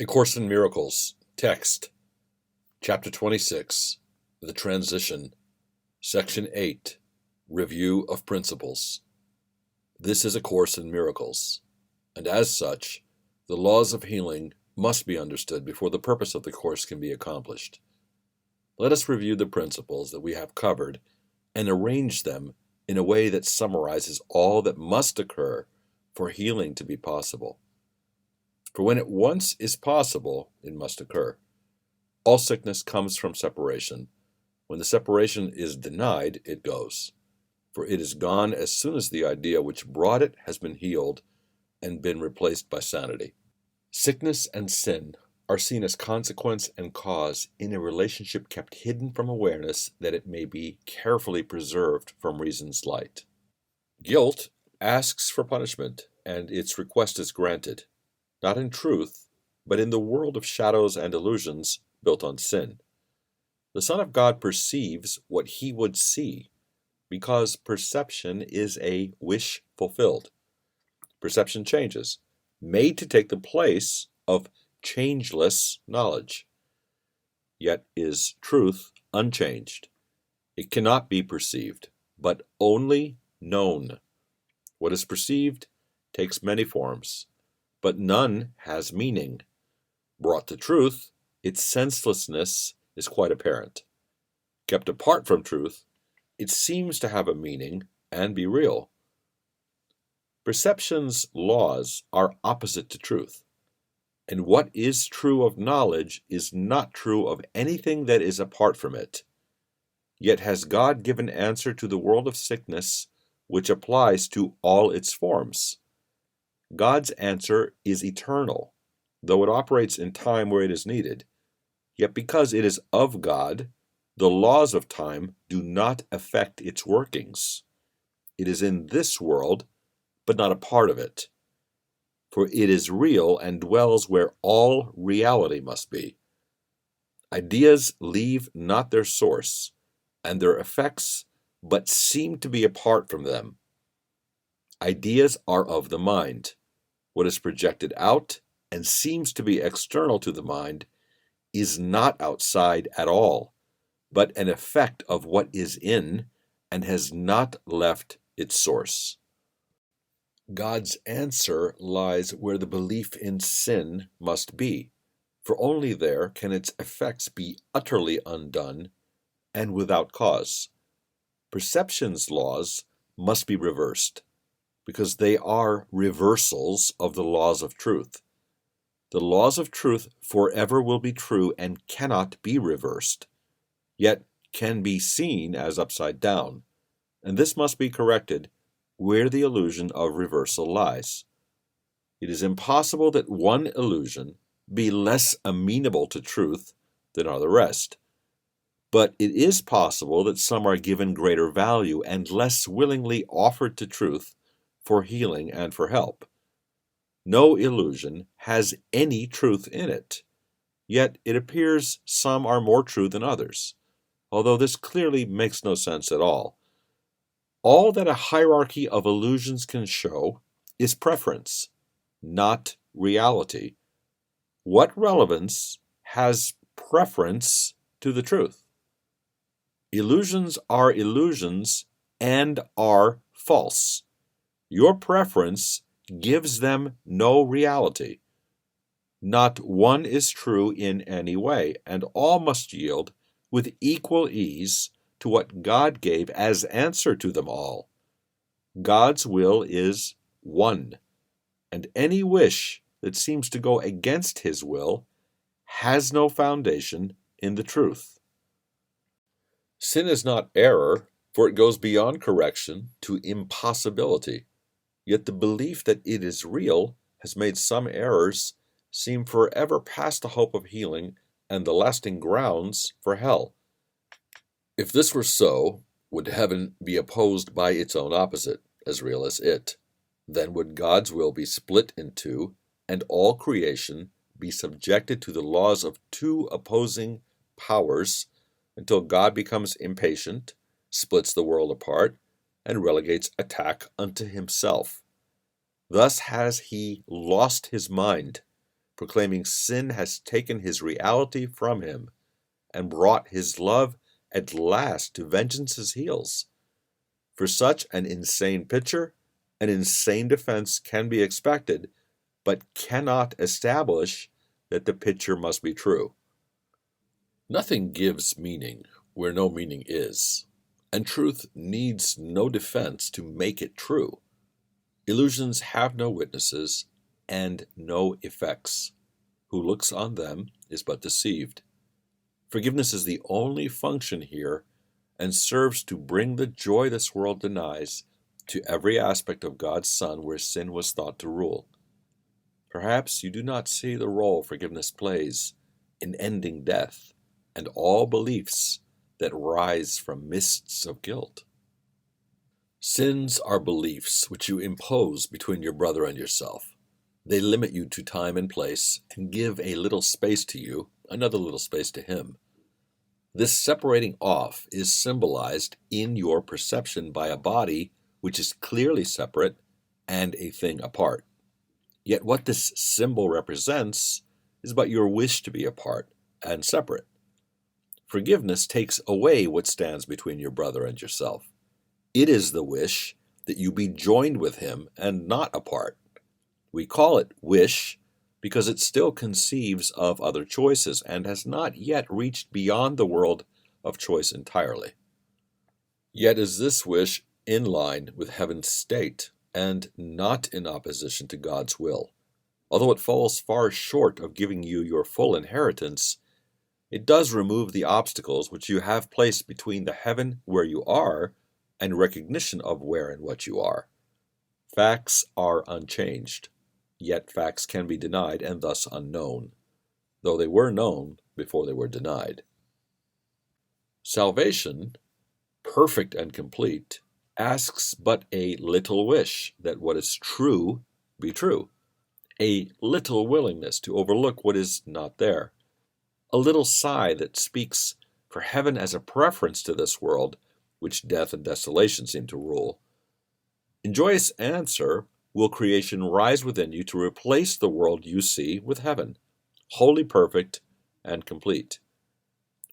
A Course in Miracles, Text, Chapter 26, The Transition, Section 8, Review of Principles. This is a Course in Miracles, and as such, the laws of healing must be understood before the purpose of the Course can be accomplished. Let us review the principles that we have covered and arrange them in a way that summarizes all that must occur for healing to be possible. For when it once is possible, it must occur. All sickness comes from separation. When the separation is denied, it goes. For it is gone as soon as the idea which brought it has been healed and been replaced by sanity. Sickness and sin are seen as consequence and cause in a relationship kept hidden from awareness that it may be carefully preserved from reason's light. Guilt asks for punishment, and its request is granted. Not in truth, but in the world of shadows and illusions built on sin. The Son of God perceives what he would see, because perception is a wish fulfilled. Perception changes, made to take the place of changeless knowledge. Yet is truth unchanged. It cannot be perceived, but only known. What is perceived takes many forms, but none has meaning. Brought to truth, its senselessness is quite apparent. Kept apart from truth, it seems to have a meaning and be real. Perception's laws are opposite to truth, and what is true of knowledge is not true of anything that is apart from it. Yet has God given answer to the world of sickness, which applies to all its forms. God's answer is eternal, though it operates in time where it is needed. Yet because it is of God, the laws of time do not affect its workings. It is in this world, but not a part of it. For it is real and dwells where all reality must be. Ideas leave not their source, and their effects but seem to be apart from them. Ideas are of the mind. What is projected out and seems to be external to the mind is not outside at all, but an effect of what is in and has not left its source. God's answer lies where the belief in sin must be, for only there can its effects be utterly undone and without cause. Perception's laws must be reversed, because they are reversals of the laws of truth. The laws of truth forever will be true and cannot be reversed, yet can be seen as upside down, and this must be corrected where the illusion of reversal lies. It is impossible that one illusion be less amenable to truth than are the rest, but it is possible that some are given greater value and less willingly offered to truth for healing and for help. No illusion has any truth in it, yet it appears some are more true than others, although this clearly makes no sense at all. All that a hierarchy of illusions can show is preference, not reality. What relevance has preference to the truth? Illusions are illusions and are false. Your preference gives them no reality. Not one is true in any way, and all must yield with equal ease to what God gave as answer to them all. God's will is one, and any wish that seems to go against his will has no foundation in the truth. Sin is not error, for it goes beyond correction to impossibility. Yet the belief that it is real has made some errors seem forever past the hope of healing and the lasting grounds for hell. If this were so, would heaven be opposed by its own opposite, as real as it? Then would God's will be split in two, and all creation be subjected to the laws of two opposing powers until God becomes impatient, splits the world apart, and relegates attack unto himself. Thus has he lost his mind, proclaiming sin has taken his reality from him and brought his love at last to vengeance's heels. For such an insane picture, an insane defense can be expected, but cannot establish that the picture must be true. Nothing gives meaning where no meaning is, and truth needs no defense to make it true. Illusions have no witnesses and no effects. Who looks on them is but deceived. Forgiveness is the only function here and serves to bring the joy this world denies to every aspect of God's Son where sin was thought to rule. Perhaps you do not see the role forgiveness plays in ending death and all beliefs that rise from mists of guilt. Sins are beliefs which you impose between your brother and yourself. They limit you to time and place and give a little space to you, another little space to him. This separating off is symbolized in your perception by a body which is clearly separate and a thing apart. Yet what this symbol represents is but your wish to be apart and separate. Forgiveness takes away what stands between your brother and yourself. It is the wish that you be joined with him and not apart. We call it wish because it still conceives of other choices and has not yet reached beyond the world of choice entirely. Yet is this wish in line with heaven's state and not in opposition to God's will. Although it falls far short of giving you your full inheritance, it does remove the obstacles which you have placed between the heaven where you are and recognition of where and what you are. Facts are unchanged, yet facts can be denied and thus unknown, though they were known before they were denied. Salvation, perfect and complete, asks but a little wish that what is true be true, a little willingness to overlook what is not there, a little sigh that speaks for heaven as a preference to this world, which death and desolation seem to rule. In joyous answer will creation rise within you to replace the world you see with heaven, wholly perfect and complete.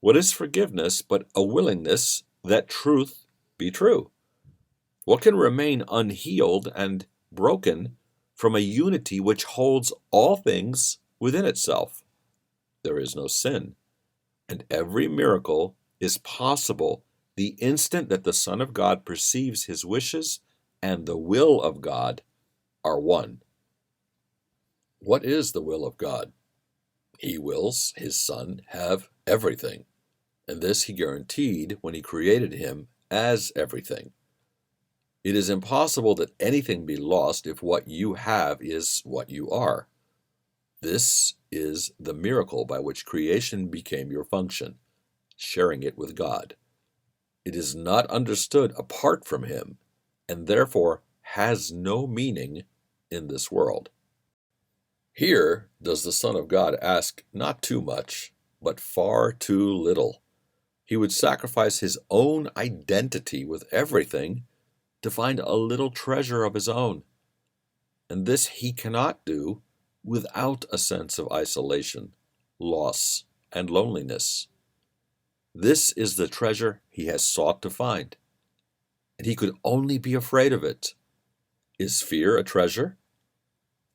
What is forgiveness but a willingness that truth be true? What can remain unhealed and broken from a unity which holds all things within itself? There is no sin, and every miracle is possible the instant that the Son of God perceives his wishes and the will of God are one. What is the will of God? He wills his Son have everything, and this he guaranteed when he created him as everything. It is impossible that anything be lost if what you have is what you are. This is the miracle by which creation became your function, sharing it with God. It is not understood apart from him, and therefore has no meaning in this world. Here does the Son of God ask not too much, but far too little. He would sacrifice his own identity with everything to find a little treasure of his own. And this he cannot do without a sense of isolation, loss, and loneliness. This is the treasure he has sought to find, and he could only be afraid of it. Is fear a treasure?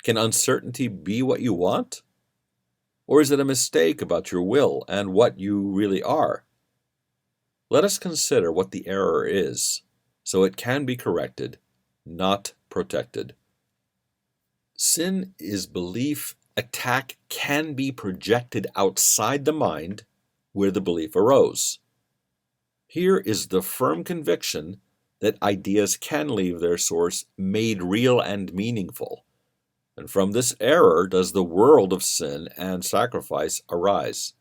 Can uncertainty be what you want? Or is it a mistake about your will and what you really are? Let us consider what the error is, so it can be corrected, not protected. Sin is belief attack can be projected outside the mind where the belief arose. Here is the firm conviction that ideas can leave their source made real and meaningful. And from this error does the world of sin and sacrifice arise.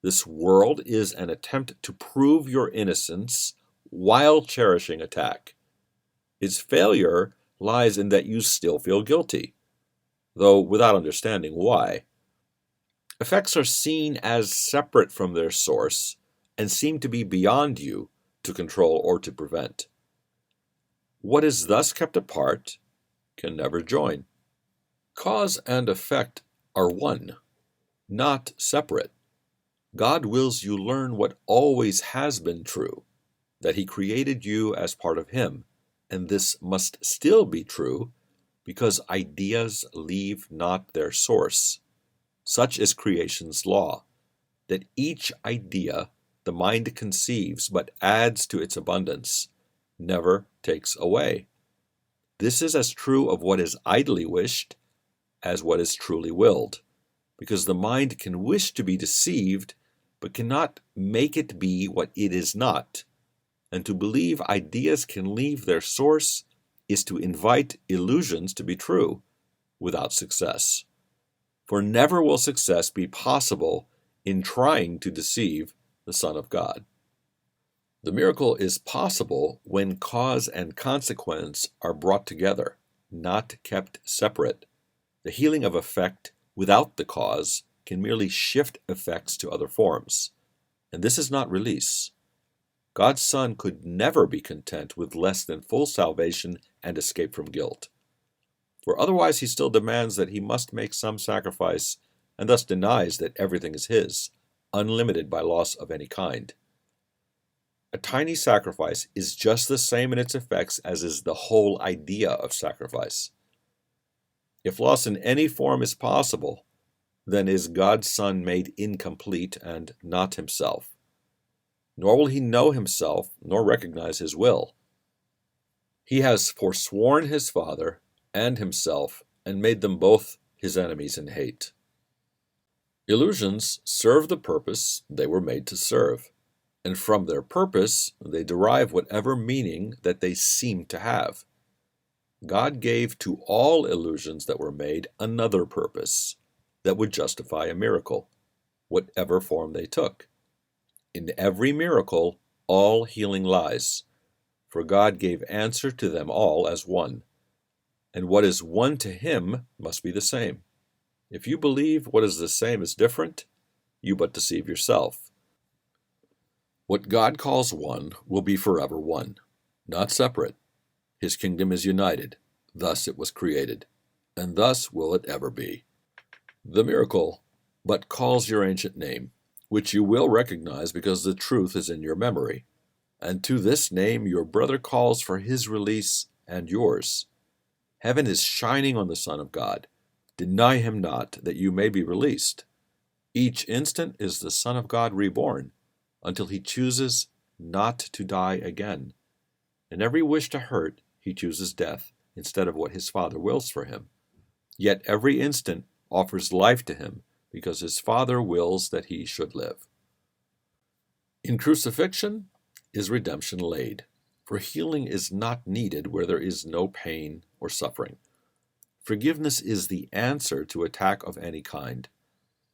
This world is an attempt to prove your innocence while cherishing attack. Its failure lies in that you still feel guilty, though without understanding why. Effects are seen as separate from their source and seem to be beyond you to control or to prevent. What is thus kept apart can never join. Cause and effect are one, not separate. God wills you learn what always has been true, that He created you as part of Him, and this must still be true because ideas leave not their source. Such is creation's law, that each idea the mind conceives but adds to its abundance, never takes away. This is as true of what is idly wished as what is truly willed, because the mind can wish to be deceived, but cannot make it be what it is not. And to believe ideas can leave their source is to invite illusions to be true, without success. For never will success be possible in trying to deceive the Son of God. The miracle is possible when cause and consequence are brought together, not kept separate. The healing of effect without the cause can merely shift effects to other forms, and this is not release. God's Son could never be content with less than full salvation and escape from guilt. For otherwise He still demands that He must make some sacrifice, and thus denies that everything is His, unlimited by loss of any kind. A tiny sacrifice is just the same in its effects as is the whole idea of sacrifice. If loss in any form is possible, then is God's Son made incomplete and not Himself. Nor will He know Himself, nor recognize His will. He has forsworn His Father and Himself, and made them both His enemies in hate. Illusions serve the purpose they were made to serve, and from their purpose they derive whatever meaning that they seem to have. God gave to all illusions that were made another purpose that would justify a miracle, whatever form they took. In every miracle, all healing lies, for God gave answer to them all as one. And what is one to Him must be the same. If you believe what is the same is different, you but deceive yourself. What God calls one will be forever one, not separate. His kingdom is united, thus it was created, and thus will it ever be. The miracle but calls your ancient name, which you will recognize because the truth is in your memory, and to this name your brother calls for his release and yours. Heaven is shining on the Son of God. Deny Him not, that you may be released. Each instant is the Son of God reborn, until He chooses not to die again. In every wish to hurt, He chooses death instead of what His Father wills for Him. Yet every instant offers life to Him, because His Father wills that He should live. In crucifixion is redemption laid, for healing is not needed where there is no pain or suffering. Forgiveness is the answer to attack of any kind.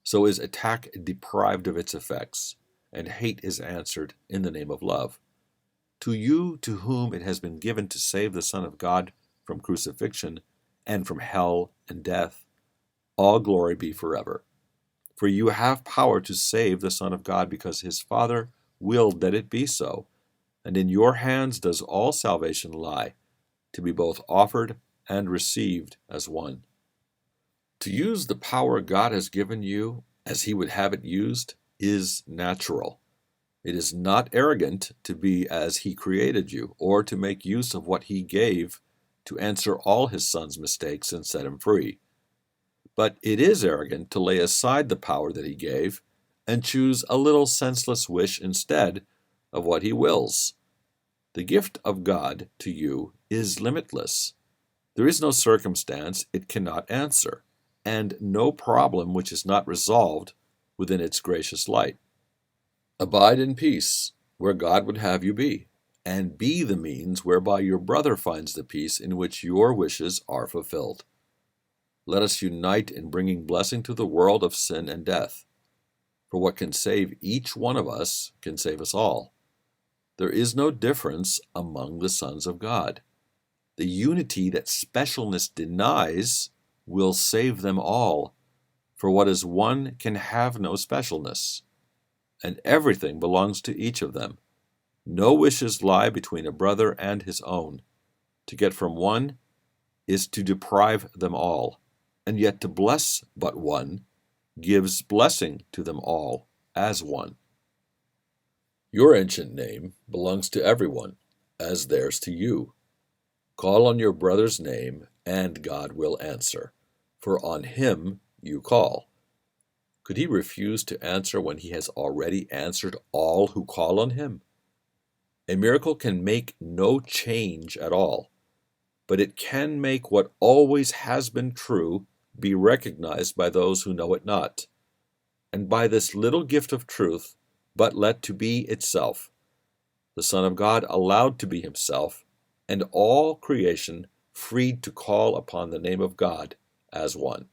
So is attack deprived of its effects, and hate is answered in the name of love. To you to whom it has been given to save the Son of God from crucifixion and from hell and death, all glory be forever. For you have power to save the Son of God because His Father willed that it be so, and in your hands does all salvation lie, to be both offered and received as one. To use the power God has given you as He would have it used is natural. It is not arrogant to be as He created you, or to make use of what He gave to answer all His Son's mistakes and set Him free. But it is arrogant to lay aside the power that He gave and choose a little senseless wish instead of what He wills. The gift of God to you is limitless. There is no circumstance it cannot answer, and no problem which is not resolved within its gracious light. Abide in peace where God would have you be, and be the means whereby your brother finds the peace in which your wishes are fulfilled. Let us unite in bringing blessing to the world of sin and death, for what can save each one of us can save us all. There is no difference among the sons of God. The unity that specialness denies will save them all, for what is one can have no specialness, and everything belongs to each of them. No wishes lie between a brother and his own. To get from one is to deprive them all. and yet to bless but one gives blessing to them all as one. Your ancient name belongs to everyone, as theirs to you. Call on your brother's name, and God will answer, for on him you call. Could he refuse to answer when he has already answered all who call on him? A miracle can make no change at all, but it can make what always has been true be recognized by those who know it not. And by this little gift of truth, but let to be itself, the Son of God allowed to be himself, and all creation freed to call upon the name of God as one.